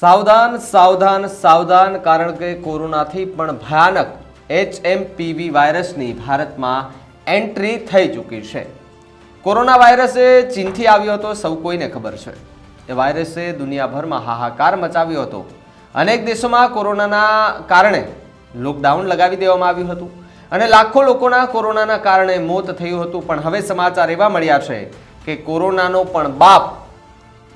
સાવધાન સાવધાન સાવધાન કારણ કે કોરોનાથી પણ ભયાનક HMPV વાયરસની ભારતમાં એન્ટ્રી થઈ ચૂકી છે। કોરોના વાયરસે ચીનથી આવ્યો હતો, સૌ કોઈને ખબર છે। એ વાયરસે દુનિયાભરમાં હાહાકાર મચાવ્યો હતો। અનેક દેશોમાં કોરોનાના કારણે લોકડાઉન લગાવી દેવામાં આવ્યું હતું અને લાખો લોકોના કોરોનાના કારણે મોત થયું હતું। પણ હવે સમાચાર એવા મળ્યા છે કે કોરોનાનો પણ બાપ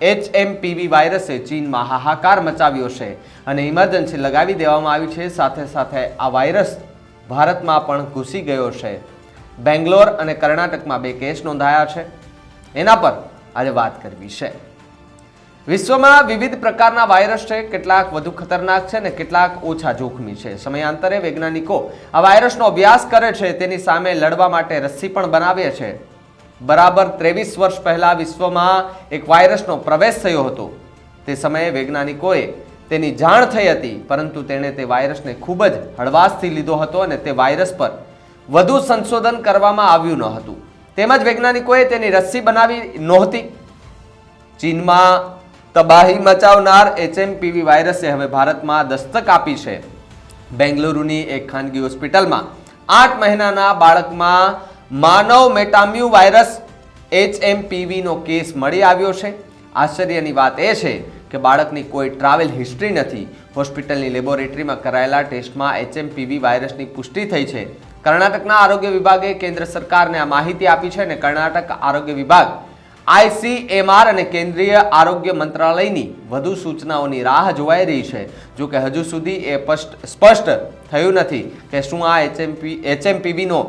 HMPV વાયરસે ચીનમાં હાહાકાર મચાવ્યો છે અને ઇમરજન્સી લગાવી દેવામાં આવી છે। સાથે સાથે આ વાયરસ ભારતમાં પણ ઘૂસી ગયો છે। બેંગ્લોર અને કર્ણાટકમાં 2 કેસ નોંધાયા છે। એના પર આજે વાત કરવી છે। વિશ્વમાં વિવિધ પ્રકારના વાયરસ છે, કેટલાક વધુ ખતરનાક છે અને કેટલાક ઓછા જોખમી છે। સમયાંતરે વૈજ્ઞાનિકો આ વાયરસનો અભ્યાસ કરે છે, તેની સામે લડવા માટે રસી પણ બનાવે છે। બરાબર 23 વર્ષ પહેલા વિશ્વમાં એક વાયરસનો પ્રવેશ થયો હતો। તે સમયે વૈજ્ઞાનિકોએ તેની જાણ થઈ હતી, પરંતુ તેણે તે વાયરસને ખૂબ જ હળવાશથી લીધો હતો અને તે વાયરસ પર વધુ સંશોધન કરવામાં આવ્યું ન હતું। તેમજ વૈજ્ઞાનિકોએ તેની રસી બનાવી નહોતી। ચીનમાં તબાહી મચાવનાર HMPV વાયરસે હવે ભારતમાં દસ્તક આપી છે। બેંગલુરુની એક ખાનગી હોસ્પિટલમાં 8 મહિનાના બાળકમાં માનવ મેટામ્યુ વાયરસ HMPV નો કેસ મળી આવ્યો છે। આશ્ચર્યની વાત એ છે કે બાળકની કોઈ ટ્રાવેલ હિસ્ટ્રી નથી। હોસ્પિટલની લેબોરેટરીમાં કરાયેલા ટેસ્ટમાં HMPV વાયરસની પુષ્ટિ થઈ છે। કર્ણાટકના આરોગ્ય વિભાગે કેન્દ્ર સરકારને આ માહિતી આપી છે અને કર્ણાટક આરોગ્ય વિભાગ ICMR અને કેન્દ્રીય આરોગ્ય મંત્રાલયની વધુ સૂચનાઓની રાહ જોવાઈ રહી છે। જો કે હજુ સુધી એ સ્પષ્ટ થયું નથી કે શું આ HMPV નો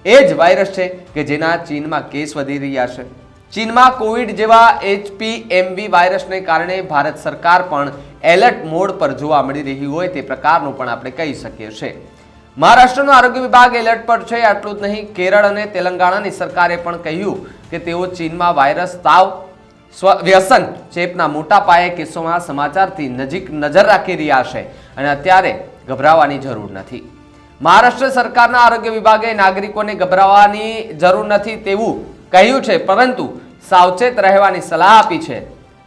એ જ વાયરસ છે કે જેના ચીનમાં કેસ વધી રહ્યા છે। ચીનમાં કોવિડ જેવા HMPV વાયરસને કારણે ભારત સરકાર પણ એલર્ટ મોડ પર જોવા મળી રહી હોય તે પ્રકારનું પણ આપણે કહી શકીએ છીએ। મહારાષ્ટ્રનો આરોગ્ય વિભાગ એલર્ટ પર છે। આટલું જ નહીં, કેરળ અને તેલંગાણાની સરકારે પણ કહ્યું કે તેઓ ચીનમાં વાયરસ, તાવ, વ્યસન, ચેપના મોટા પાયે કેસોમાં સમાચારથી નજર રાખી રહ્યા છે અને અત્યારે ગભરાવાની જરૂર નથી। મહારાષ્ટ્ર સરકારના આરોગ્ય વિભાગે નાગરિકોને ગભરાવાની જરૂર નથી તેવું કહ્યું છે, પરંતુ સાવચેત રહેવાની સલાહ આપી છે।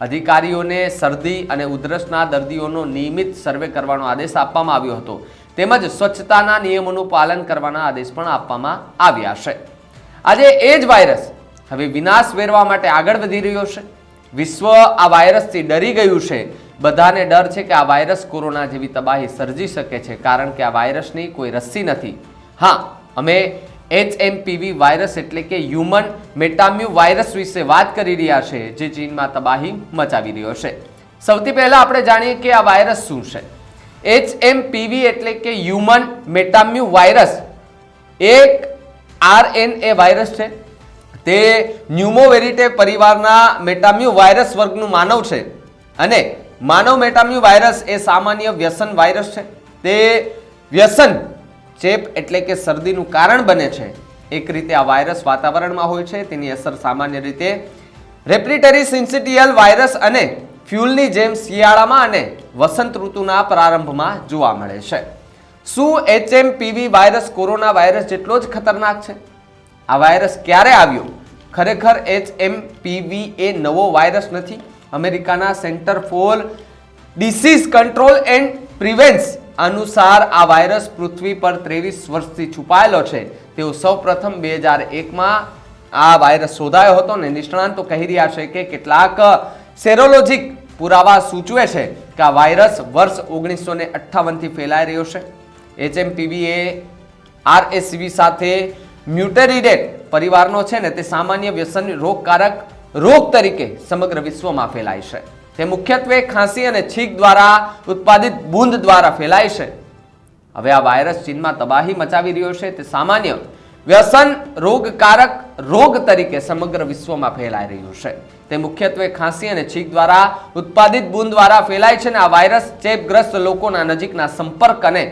અધિકારીઓને શરદી અને ઉધરસના દર્દીઓનો નિયમિત સર્વે કરવાનો આદેશ આપવામાં આવ્યો હતો, તેમજ સ્વચ્છતાના નિયમોનું પાલન કરવાના આદેશ પણ આપવામાં આવ્યા છે। આજે એ જ વાયરસ હવે વિનાશ વેરવા માટે આગળ વધી રહ્યો છે। વિશ્વ આ વાયરસથી ડરી ગયું છે। બધાને ડર છે કે આ વાયરસ કોરોના જેવી તબાહી સર્જી શકે છે, કારણ કે આ વાયરસની કોઈ રસી નથી। હા, અમે HMPV વાયરસ એટલે કે હ્યુમન મેટામ્યુ વાયરસ વિશે વાત કરી રહ્યા છે, જે ચીનમાં તબાહી મચાવી રહ્યો છે। સૌથી પહેલા આપણે જાણીએ કે આ વાયરસ શું છે। HMPV એટલે કે હ્યુમન મેટામ્યુ વાયરસ એક RNA વાયરસ છે। તે ન્યુમોવેરિટે પરિવારના મેટામ્યુ વાયરસ વર્ગનું માનવ છે અને માનવ મેટામ્યુ વાયરસ એ સામાન્ય વ્યસન વાયરસ છે। તે વ્યસન ચેપ એટલે કે શરદીનું કારણ બને છે। એક રીતે આ વાયરસ વાતાવરણમાં હોય છે। તેની અસર સામાન્ય રીતે રેસ્પિરેટરી સિન્સિટિયલ વાયરસ અને ફ્લૂની જેમ શિયાળામાં અને વસંત ઋતુના પ્રારંભમાં જોવા મળે છે। શું HMPV વાયરસ કોરોના વાયરસ જેટલો જ ખતરનાક છે? આ વાયરસ ક્યારે આવ્યો? ખરેખર HMPV એ નવો વાયરસ નથી। અમેરિકાના centre for disease control and prevention અનુસાર આ વાયરસ પૃથ્વી પર 23 વર્ષથી છુપાયેલો છે। તેઓ સૌપ્રથમ 2001માં આ વાયરસ શોધાયો હતો અને નિષ્ણાંતો કહી રહ્યા છે કે કેટલાક સેરોલોજિક પુરાવા સૂચવે છે કે આ વાયરસ વર્ષ 1958 થી ફેલાઈ રહ્યો છે। HMPV એ RSV સાથે મ્યુટેરિડેટ પરિવારનો છે ને તે સામાન્ય વ્યસન રોગકારક રોગ તરીકે સમગ્ર વિશ્વમાં ફેલાય છે। તે મુખ્યત્વે ખાંસી અને છીંક દ્વારા ઉત્પાદિત બૂંદ દ્વારા ફેલાય છે। હવે આ વાયરસ ચીનમાં તબાહી મચાવી રહ્યો છે। તે સામાન્ય વ્યસન રોગકારક રોગ તરીકે સમગ્ર વિશ્વમાં ફેલાઈ રહ્યું છે। તે મુખ્યત્વે ખાંસી અને છીંક દ્વારા ઉત્પાદિત બૂંદ દ્વારા ફેલાય છે અને આ વાયરસ ચેપગ્રસ્ત લોકોના નજીકના સંપર્ક અને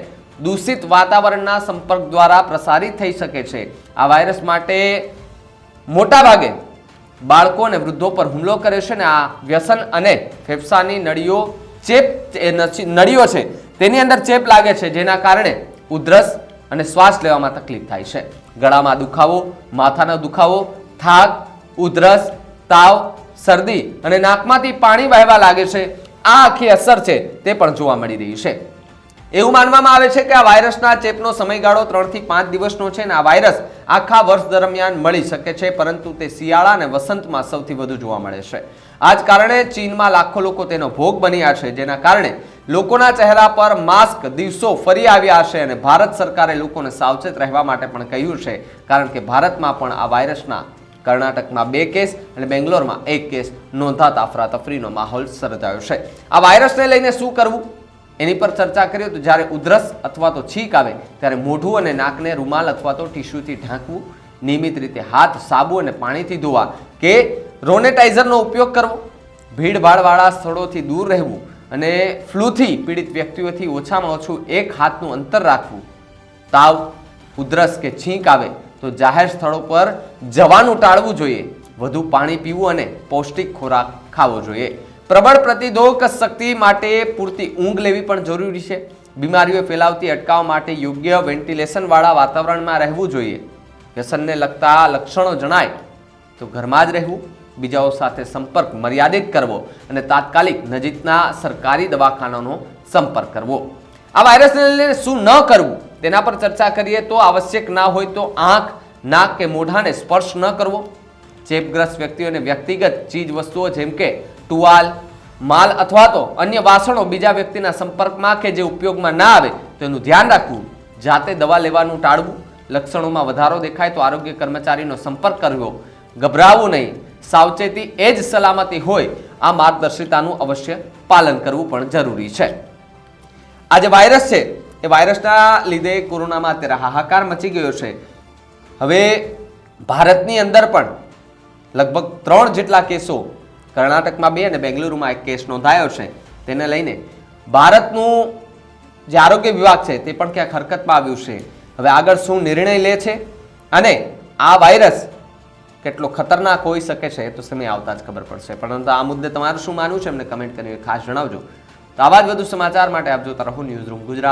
દૂષિત વાતાવરણના સંપર્ક દ્વારા પ્રસારિત થઈ શકે છે। આ વાયરસ માટે મોટાભાગે બાળકો અને વૃદ્ધો પર હુમલો કરે છે અને આ વ્યસન અને ફેફસાની નળીઓ છે તેની અંદર ચેપ લાગે છે, જેના કારણે ઉધરસ અને શ્વાસ લેવામાં તકલીફ થાય છે। ગળામાં દુખાવો, માથાનો દુખાવો, થાક, ઉધરસ, તાવ, શરદી અને નાકમાંથી પાણી વહેવા લાગે છે। આ આખી અસર છે તે પણ જોવા મળી રહી છે. એવું માનવામાં આવે છે કે આ વાયરસના ચેપનો સમયગાળો 3 થી 5 દિવસનો છે અને આ વાયરસ આખા વર્ષ દરમિયાન મળી શકે છે, પરંતુ તે શિયાળા અને વસંતમાં સૌથી વધુ જોવા મળે છે. આ જ કારણે ચીનમાં લાખો લોકો તેનો ભોગ બન્યા છે, જેના કારણે લોકોના ચહેરા પર માસ્ક દિવસો ફરી આવ્યા છે અને ભારત સરકારે લોકોને સાવચેત રહેવા માટે પણ કહ્યું છે, કારણ કે ભારતમાં પણ આ વાયરસના કર્ણાટકમાં 2 કેસ અને બેંગ્લોરમાં 1 કેસ નોંધાતા અફરાતફરીનો માહોલ સર્જાયો છે. આ વાયરસને લઈને શું કરવું એની પર ચર્ચા કરીએ તો જ્યારે ઉધરસ અથવા તો છીંક આવે ત્યારે મોઢું અને નાકને રૂમાલ અથવા તો ટીશ્યુથી ઢાંકવું, નિયમિત રીતે હાથ સાબુ અને પાણીથી ધોવા કે રોનેટાઇઝરનો ઉપયોગ કરવો, ભીડભાડવાળા સ્થળોથી દૂર રહેવું અને ફ્લૂથી પીડિત વ્યક્તિઓથી ઓછામાં ઓછું 1 હાથનું અંતર રાખવું. તાવ, ઉધરસ કે છીંક આવે તો જાહેર સ્થળો પર જવાનું ટાળવું જોઈએ. વધુ પાણી પીવું અને પૌષ્ટિક ખોરાક ખાવો જોઈએ. પ્રબળ પ્રતિરોધક શક્તિ માટે પૂરતી ઊંઘ લેવી પણ જરૂરી છે. બીમારીઓ ફેલાવતી અટકાવવા માટે યોગ્ય વેન્ટિલેશનવાળા વાતાવરણમાં રહેવું જોઈએ. વ્યસનને લગતા લક્ષણો જણાય તો ઘરમાં જ રહેવું, બીજાઓ સાથે સંપર્ક મર્યાદિત કરવો અને તાત્કાલિક નજીકના સરકારી દવાખાનાનો સંપર્ક કરવો. આ વાયરસને લઈને શું ન કરવું તેના પર ચર્ચા કરીએ તો આવશ્યક ના હોય તો આંખ, નાક કે મોઢાને સ્પર્શ ન કરવો. ચેપગ્રસ્ત વ્યક્તિઓને વ્યક્તિગત ચીજ વસ્તુઓ જેમ કે ટુવાલ, માલ અથવા તો અન્ય વાસણો બીજા વ્યક્તિના સંપર્કમાં કે જે ઉપયોગમાં ના આવે તેનું ધ્યાન રાખવું. જાતે દવા લેવાનું ટાળવું. લક્ષણોમાં વધારો દેખાય તો આરોગ્ય કર્મચારીનો સંપર્ક કરવો. ગભરાવું નહીં. સાવચેતી એ જ સલામતી હોય. આ માર્ગદર્શિતાનું અવશ્ય પાલન કરવું પણ જરૂરી છે. આ જે વાયરસ છે એ વાયરસના લીધે કોરોનામાં અત્યારે હાહાકાર મચી ગયો છે. હવે ભારતની અંદર પણ લગભગ 3 જેટલા કેસો, કર્ણાટકમાં 2 અને બેંગ્લુરુમાં 1 કેસ નોંધાયો છે. તેને લઈને ભારતનું જે આરોગ્ય વિભાગ છે તે પણ ક્યાંક હરકતમાં આવ્યું છે. હવે આગળ શું નિર્ણય લે છે અને આ વાયરસ કેટલો ખતરનાક હોઈ શકે છે તો સમય આવતા જ ખબર પડશે. પરંતુ આ મુદ્દે તમારું શું માનવું છે એમને કમેન્ટ કરીને ખાસ જણાવજો. તો આવા જ વધુ સમાચાર માટે આપ જોતા રહો ન્યૂઝરૂમ ગુજરાત.